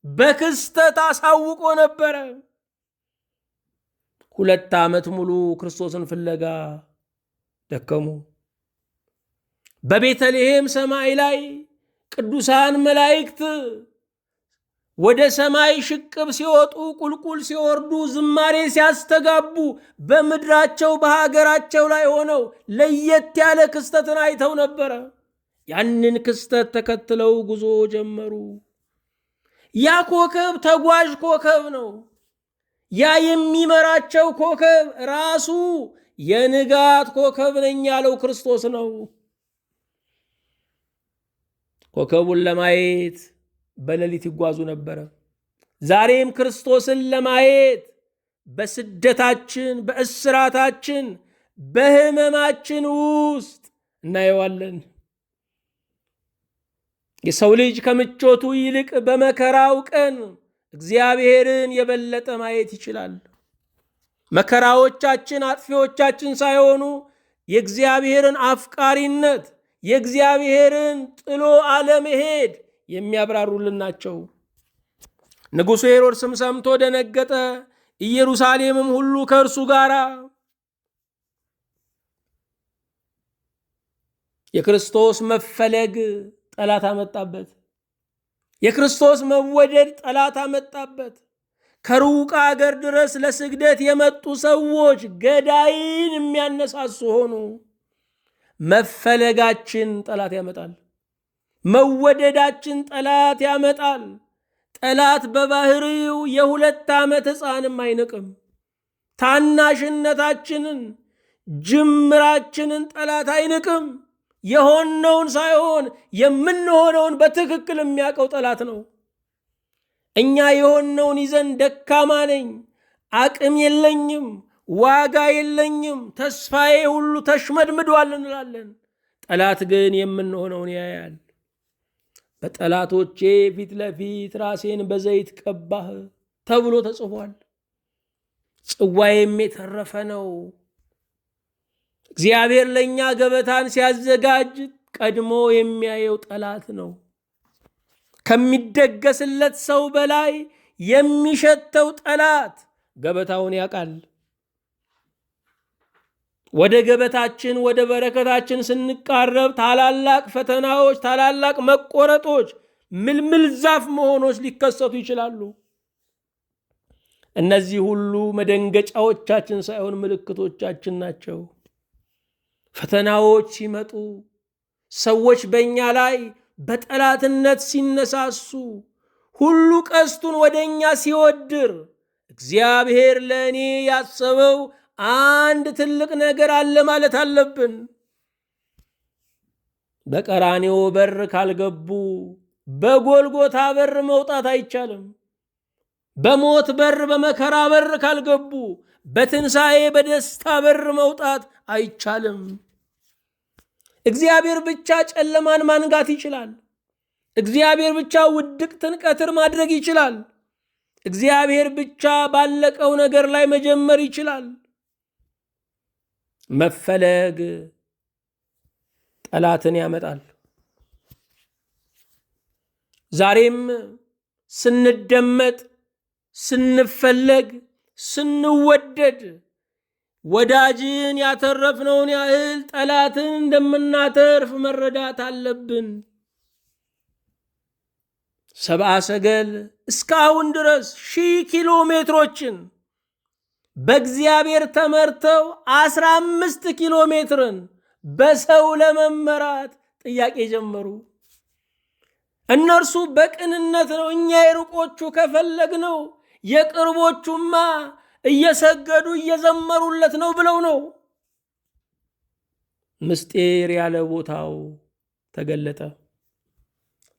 በክስተት አሳውቆ ነበረ። 2 ዓመት ሙሉ ክርስቶስን ፍለጋ ደከሙ። በቤተልሔም ሰማይ ላይ ቅዱሳን መላእክት ወደ ሰማይ ሽቅብ ሲወጡ ቁልቁል ሲወርዱ ዝማሬ ሲያስተጋቡ በምድራቸው በሀገራቸው ላይ ሆነው ለየት ያለ ክስተትን አይተው ነበረ። ያንን ክስተት ተከትለው ጉዞ ጀመሩ። ያ ኮከብ ተጓዥ ኮከብ ነው። ያ የሚመራቸው ኮከብ ራሱ የንጋት ኮከብ ነኝ ያለው ክርስቶስ ነው። ኮከቡን ለማየት በሌሊት ይጓዙ ነበረ። ዛሬም ክርስቶስን ለማየት በስደታችን፣ በእስራታችን፣ በሕመማችን ውስጥ እናየዋለን። የሰው ልጅ ከምቾቱ ይልቅ በመከራው ቀን እግዚአብሔርን የበለጠ ማየት ይችላል። መከራዎቻችን አጥፊዎቻችን ሳይሆኑ የእግዚአብሔርን አፍቃሪነት፣ የእግዚአብሔርን ጥሎ አለመሄድ የሚያብራሩልን ናቸው። ንጉሡ ሄሮድስም ሰምቶ ደነገጠ፣ ኢየሩሳሌምም ሁሉ ከእርሱ ጋር። የክርስቶስ መፈለግ ጠላት አመጣበት። የክርስቶስ መወደድ ጠላት አመጣበት። ከሩቅ አገር ድረስ ለስግደት የመጡ ሰዎች ገዳይን የሚያነሳሱ ሆኑ። መፈለጋችን ጠላት ያመጣል። መወደዳችን ጠላት ያመጣል። ጠላት በባህሪው የ2 ዓመት ሕፃንም አይንቅም። ታናሽነታችንን፣ ጅምራችንን ጠላት አይንቅም። የሆነውን ሳይሆን የምንሆነውን በትክክል የሚያውቀው ጠላት ነው። እኛ የሆነውን ይዘን ደካማ ነኝ፣ አቅም የለኝም፣ ዋጋ የለኝም፣ ተስፋዬ ሁሉ ተሽመድምዷል እንላለን። ጠላት ግን የምንሆነውን ያያል። በጠላቶቼ ፊት ለፊት ራሴን በዘይት ቀባህ ተብሎ ተጽፏል። ጽዋዬም የተረፈ ነው። እግዚአብሔር ለእኛ ገበታን ሲያዘጋጅ ቀድሞ የሚያየው ጠላት ነው። ከሚደገስለት ሰው በላይ የሚሸተው ጠላት ገበታውን ያውቃል። ወደ ገበታችን ወደ በረከታችን ስንቃረብ ታላላቅ ፈተናዎች፣ ታላላቅ መቆረጦች፣ ምልምል ዛፍ መሆኖች ሊከሰቱ ይችላሉ። እነዚህ ሁሉ መደንገጫዎቻችን ሳይሆን ምልክቶቻችን ናቸው። ፈተናዎች ሲመጡ፣ ሰዎች በእኛ ላይ በጠላትነት ሲነሳሱ፣ ሁሉ ቀስቱን ወደ እኛ ሲወድር እግዚአብሔር ለእኔ ያሰበው አንድ ትልቅ ነገር አለ ማለት አለብን። በቀራንዮ በር ካልገቡ በጎልጎታ በር መውጣት አይቻልም። በሞት በር በመከራ በር ካልገቡ በትንሣኤ በደስታ በር መውጣት አይቻልም። እግዚአብሔር ብቻ ጨለማን ማንጋት ይችላል። እግዚአብሔር ብቻ ውድቅትን ቀትር ማድረግ ይችላል። እግዚአብሔር ብቻ ባለቀው ነገር ላይ መጀመር ይችላል። መፈለግ ጠላትን ያመጣል። ዛሬም ስንደመጥ፣ ስንፈለግ፣ ስንወደድ ወዳጅን ያተረፍነውን ያህል ጠላትን እንደምናተርፍ መረዳት አለብን። ሰብአ ሰገል እስካሁን ድረስ 1000 ኪሎ ሜትሮችን በእግዚአብሔር ተመርተው 15 ኪሎ ሜትርን በሰው ለመመራት ጥያቄ ጀመሩ። እነርሱ በቅንነት ነው፣ እኛ የሩቆቹ ከፈለግነው የቅርቦቹማ እየሰገዱ እየዘመሩለት ነው ብለው ነው። ምስጢር ያለ ቦታው ተገለጠ።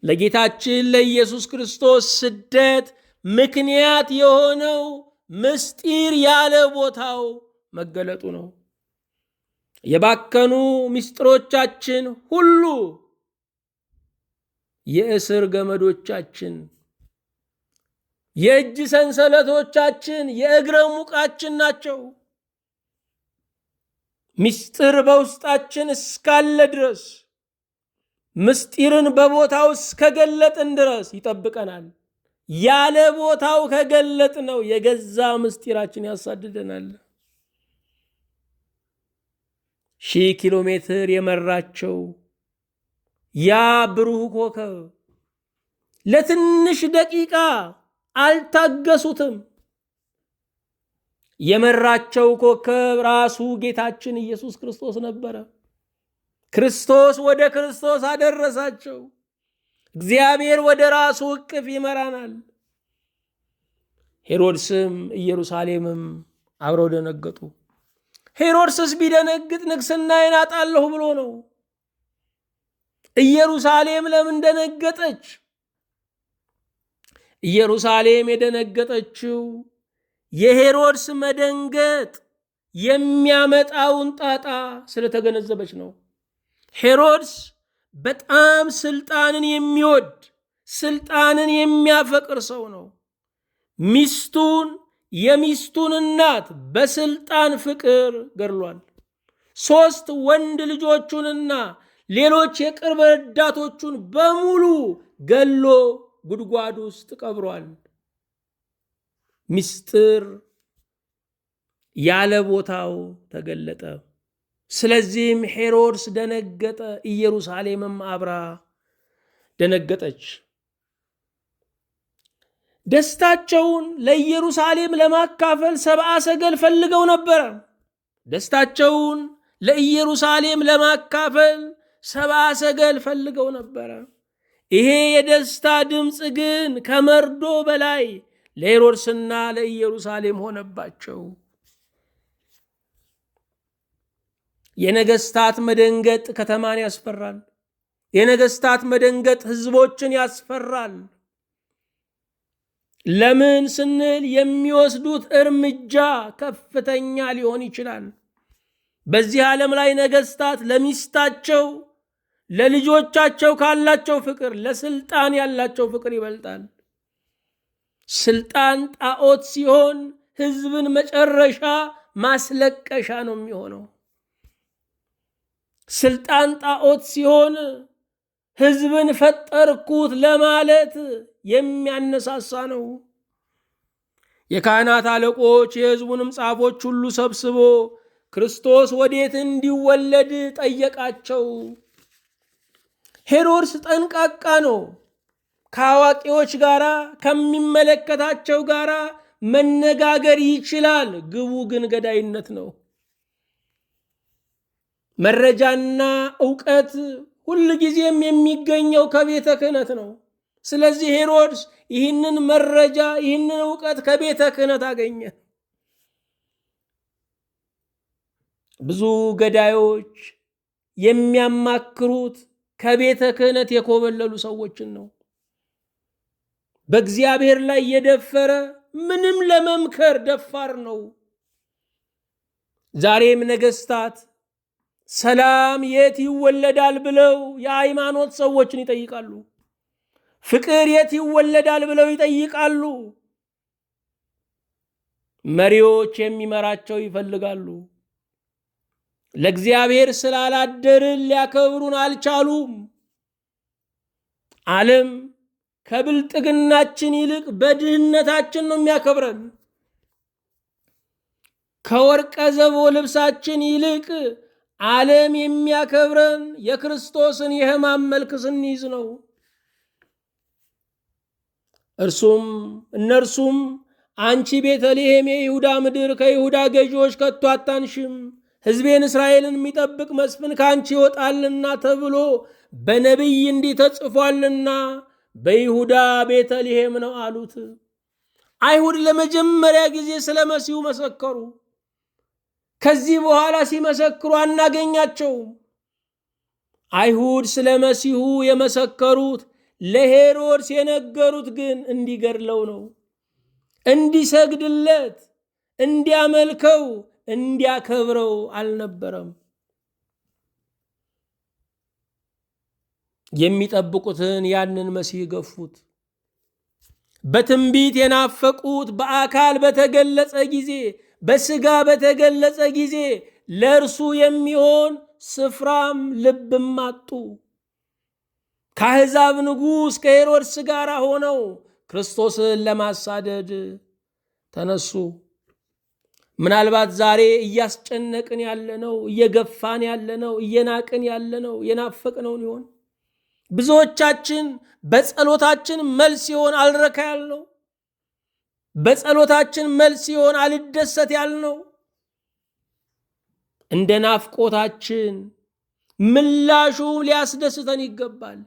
ለጌታችን ለኢየሱስ ክርስቶስ ስደት ምክንያት የሆነው ምስጢር ያለ ቦታው መገለጡ ነው። የባከኑ ምስጢሮቻችን ሁሉ የእስር ገመዶቻችን፣ የእጅ ሰንሰለቶቻችን፣ የእግረ ሙቃችን ናቸው። ምስጢር በውስጣችን እስካለ ድረስ፣ ምስጢርን በቦታው እስከገለጥን ድረስ ይጠብቀናል። ያለ ቦታው ከገለጥ ነው የገዛ ምስጢራችን ያሳድደናል። 1,000 ኪሎ ሜትር የመራቸው ያ ብሩህ ኮከብ ለትንሽ ደቂቃ አልታገሱትም። የመራቸው ኮከብ ራሱ ጌታችን ኢየሱስ ክርስቶስ ነበረ። ክርስቶስ ወደ ክርስቶስ አደረሳቸው። እግዚአብሔር ወደ ራሱ እቅፍ ይመራናል። ሄሮድስም ኢየሩሳሌምም አብረው ደነገጡ። ሄሮድስስ ቢደነግጥ ንግሥናዬን አጣለሁ ብሎ ነው። ኢየሩሳሌም ለምን ደነገጠች? ኢየሩሳሌም የደነገጠችው የሄሮድስ መደንገጥ የሚያመጣውን ጣጣ ስለተገነዘበች ነው። ሄሮድስ በጣም ስልጣንን የሚወድ ስልጣንን የሚያፈቅር ሰው ነው። ሚስቱን የሚስቱን እናት በስልጣን ፍቅር ገድሏል። 3 ወንድ ልጆቹንና ሌሎች የቅርብ ረዳቶቹን በሙሉ ገሎ ጉድጓድ ውስጥ ቀብሯል። ምስጢር ያለ ቦታው ተገለጠ። ስለዚህም ሄሮድስ ደነገጠ፣ ኢየሩሳሌምም አብራ ደነገጠች። ደስታቸውን ለኢየሩሳሌም ለማካፈል 70 ሰገል ፈልገው ነበረ። ደስታቸውን ለኢየሩሳሌም ለማካፈል 70 ሰገል ፈልገው ነበረ። ይሄ የደስታ ድምፅ ግን ከመርዶ በላይ ለሄሮድስና ለኢየሩሳሌም ሆነባቸው። የነገስታት መደንገጥ ከተማን ያስፈራል። የነገስታት መደንገጥ ህዝቦችን ያስፈራል። ለምን ስንል የሚወስዱት እርምጃ ከፍተኛ ሊሆን ይችላል። በዚህ ዓለም ላይ ነገስታት ለሚስታቸው ለልጆቻቸው ካላቸው ፍቅር ለስልጣን ያላቸው ፍቅር ይበልጣል። ስልጣን ጣዖት ሲሆን ህዝብን መጨረሻ ማስለቀሻ ነው የሚሆነው። ስልጣን ጣዖት ሲሆን ህዝብን ፈጠርኩት ለማለት የሚያነሳሳ ነው። የካህናት አለቆች የህዝቡንም ጻፎች ሁሉ ሰብስቦ ክርስቶስ ወዴት እንዲወለድ ጠየቃቸው። ሄሮድስ ጠንቃቃ ነው። ከአዋቂዎች ጋር ከሚመለከታቸው ጋር መነጋገር ይችላል። ግቡ ግን ገዳይነት ነው። መረጃና ዕውቀት ሁል ጊዜም የሚገኘው ከቤተ ክህነት ነው። ስለዚህ ሄሮድስ ይህንን መረጃ ይህንን ዕውቀት ከቤተ ክህነት አገኘ። ብዙ ገዳዮች የሚያማክሩት ከቤተ ክህነት የኮበለሉ ሰዎችን ነው። በእግዚአብሔር ላይ የደፈረ ምንም ለመምከር ደፋር ነው። ዛሬም ነገስታት ሰላም የት ይወለዳል ብለው የሃይማኖት ሰዎችን ይጠይቃሉ። ፍቅር የት ይወለዳል ብለው ይጠይቃሉ። መሪዎች የሚመራቸው ይፈልጋሉ። ለእግዚአብሔር ስላላደርን ሊያከብሩን አልቻሉም። ዓለም ከብልጥግናችን ይልቅ በድህነታችን ነው የሚያከብረን። ከወርቀ ዘቦ ልብሳችን ይልቅ ዓለም የሚያከብረን የክርስቶስን የሕማም መልክ ስንይዝ ነው። እነርሱም አንቺ ቤተልሔም የይሁዳ ምድር ከይሁዳ ገዢዎች ከቶ አታንሽም፣ ሕዝቤን እስራኤልን የሚጠብቅ መስፍን ከአንቺ ይወጣልና ተብሎ በነቢይ እንዲህ ተጽፏልና በይሁዳ ቤተልሔም ነው አሉት። አይሁድ ለመጀመሪያ ጊዜ ስለ መሲሁ መሰከሩ። ከዚህ በኋላ ሲመሰክሩ አናገኛቸውም። አይሁድ ስለ መሲሁ የመሰከሩት ለሄሮድስ የነገሩት ግን እንዲገድለው ነው። እንዲሰግድለት፣ እንዲያመልከው፣ እንዲያከብረው አልነበረም። የሚጠብቁትን ያንን መሲህ ገፉት። በትንቢት የናፈቁት በአካል በተገለጸ ጊዜ፣ በሥጋ በተገለጸ ጊዜ ለእርሱ የሚሆን ስፍራም ልብም አጡ። ከአሕዛብ ንጉሥ ከሄሮድስ ጋር ሆነው ክርስቶስን ለማሳደድ ተነሱ። ምናልባት ዛሬ እያስጨነቅን ያለነው፣ እየገፋን ያለነው፣ እየናቅን ያለነው የናፈቅነውን ይሆን? ብዙዎቻችን በጸሎታችን መልስ ይሆን አልረካ ያልነው? በጸሎታችን መልስ ይሆን አልደሰት ያልነው? እንደ ናፍቆታችን ምላሹም ሊያስደስተን ይገባል።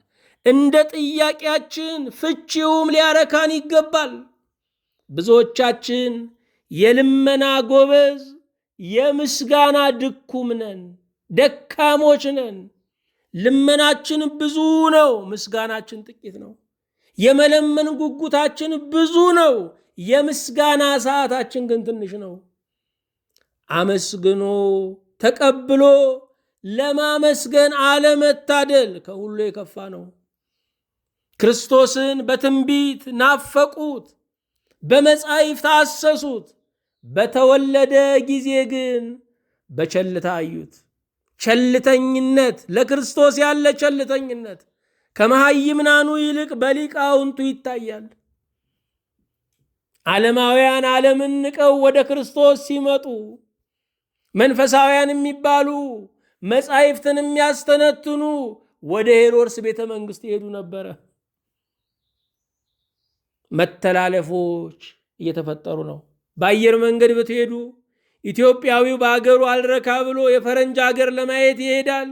እንደ ጥያቄያችን ፍቺውም ሊያረካን ይገባል። ብዙዎቻችን የልመና ጎበዝ፣ የምስጋና ድኩም ነን፣ ደካሞች ነን። ልመናችን ብዙ ነው፣ ምስጋናችን ጥቂት ነው። የመለመን ጉጉታችን ብዙ ነው፣ የምስጋና ሰዓታችን ግን ትንሽ ነው። አመስግኖ ተቀብሎ ለማመስገን አለመታደል ከሁሉ የከፋ ነው። ክርስቶስን በትንቢት ናፈቁት፣ በመጻሕፍት አሰሱት። በተወለደ ጊዜ ግን በቸልታ አዩት። ቸልተኝነት፣ ለክርስቶስ ያለ ቸልተኝነት ከመሃይምናኑ ይልቅ በሊቃውንቱ ይታያል። ዓለማውያን ዓለምን ንቀው ወደ ክርስቶስ ሲመጡ፣ መንፈሳውያን የሚባሉ መጻሕፍትን የሚያስተነትኑ ወደ ሄሮድስ ቤተ መንግሥት ይሄዱ ነበረ። መተላለፎች እየተፈጠሩ ነው። በአየር መንገድ ብትሄዱ ኢትዮጵያዊው በአገሩ አልረካ ብሎ የፈረንጅ አገር ለማየት ይሄዳል።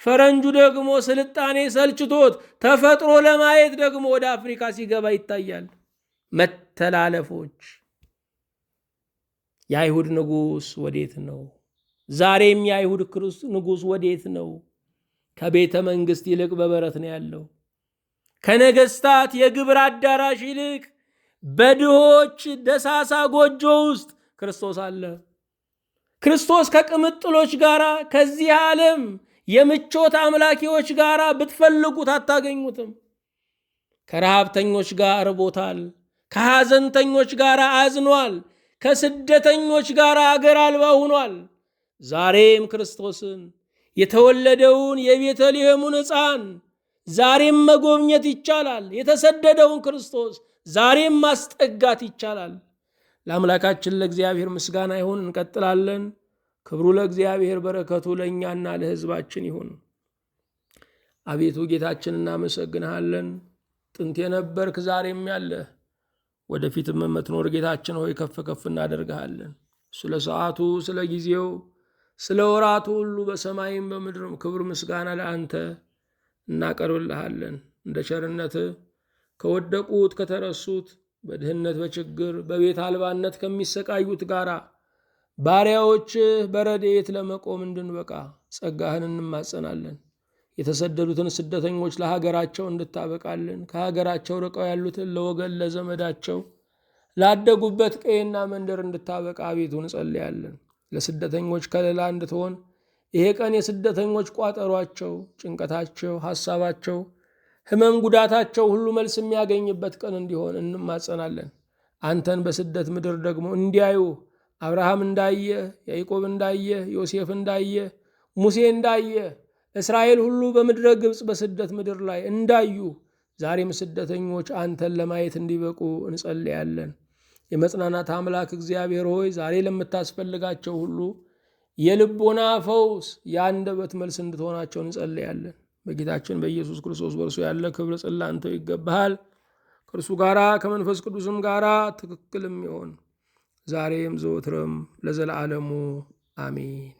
ፈረንጁ ደግሞ ስልጣኔ ሰልችቶት ተፈጥሮ ለማየት ደግሞ ወደ አፍሪካ ሲገባ ይታያል። መተላለፎች። የአይሁድ ንጉሥ ወዴት ነው? ዛሬም የአይሁድ ንጉሥ ወዴት ነው? ከቤተ መንግሥት ይልቅ በበረት ነው ያለው። ከነገሥታት የግብር አዳራሽ ይልቅ በድሆች ደሳሳ ጎጆ ውስጥ ክርስቶስ አለ። ክርስቶስ ከቅምጥሎች ጋር፣ ከዚህ ዓለም የምቾት አምላኪዎች ጋር ብትፈልጉት አታገኙትም። ከረሃብተኞች ጋር ርቦታል። ከሐዘንተኞች ጋር አዝኗል። ከስደተኞች ጋር አገር አልባ ሆኗል። ዛሬም ክርስቶስን የተወለደውን የቤተልሔሙን ሕፃን ዛሬም መጎብኘት ይቻላል። የተሰደደውን ክርስቶስ ዛሬም ማስጠጋት ይቻላል። ለአምላካችን ለእግዚአብሔር ምስጋና ይሁን። እንቀጥላለን። ክብሩ ለእግዚአብሔር፣ በረከቱ ለእኛና ለሕዝባችን ይሁን። አቤቱ ጌታችን እናመሰግንሃለን። ጥንት የነበርክ ዛሬም ያለህ ወደፊትም የምትኖር ጌታችን ሆይ ከፍ ከፍ እናደርግሃለን። ስለ ሰዓቱ፣ ስለ ጊዜው፣ ስለ ወራቱ ሁሉ በሰማይም በምድርም ክብር ምስጋና ለአንተ እናቀርብልሃለን። እንደ ቸርነትህ ከወደቁት ከተረሱት፣ በድህነት በችግር በቤት አልባነት ከሚሰቃዩት ጋር ባሪያዎችህ በረድኤት ለመቆም እንድንበቃ ጸጋህን እንማጸናለን። የተሰደዱትን ስደተኞች ለሀገራቸው እንድታበቃልን፣ ከሀገራቸው ርቀው ያሉትን ለወገን ለዘመዳቸው ላደጉበት ቀዬና መንደር እንድታበቃ አቤቱ እንጸልያለን። ለስደተኞች ከለላ እንድትሆን ይሄ ቀን የስደተኞች ቋጠሯቸው፣ ጭንቀታቸው፣ ሐሳባቸው፣ ሕመም፣ ጉዳታቸው ሁሉ መልስ የሚያገኝበት ቀን እንዲሆን እንማጸናለን። አንተን በስደት ምድር ደግሞ እንዲያዩ አብርሃም እንዳየ፣ ያዕቆብ እንዳየ፣ ዮሴፍ እንዳየ፣ ሙሴ እንዳየ፣ እስራኤል ሁሉ በምድረ ግብፅ በስደት ምድር ላይ እንዳዩ ዛሬም ስደተኞች አንተን ለማየት እንዲበቁ እንጸልያለን። የመጽናናት አምላክ እግዚአብሔር ሆይ ዛሬ ለምታስፈልጋቸው ሁሉ የልቦና ፈውስ፣ የአንደበት መልስ እንድትሆናቸው እንጸልያለን። በጌታችን በኢየሱስ ክርስቶስ በእርሱ ያለ ክብር ጽላንተው ይገባሃል። ከእርሱ ጋራ ከመንፈስ ቅዱስም ጋራ ትክክልም ይሆን ዛሬም ዘወትርም ለዘለዓለሙ አሜን።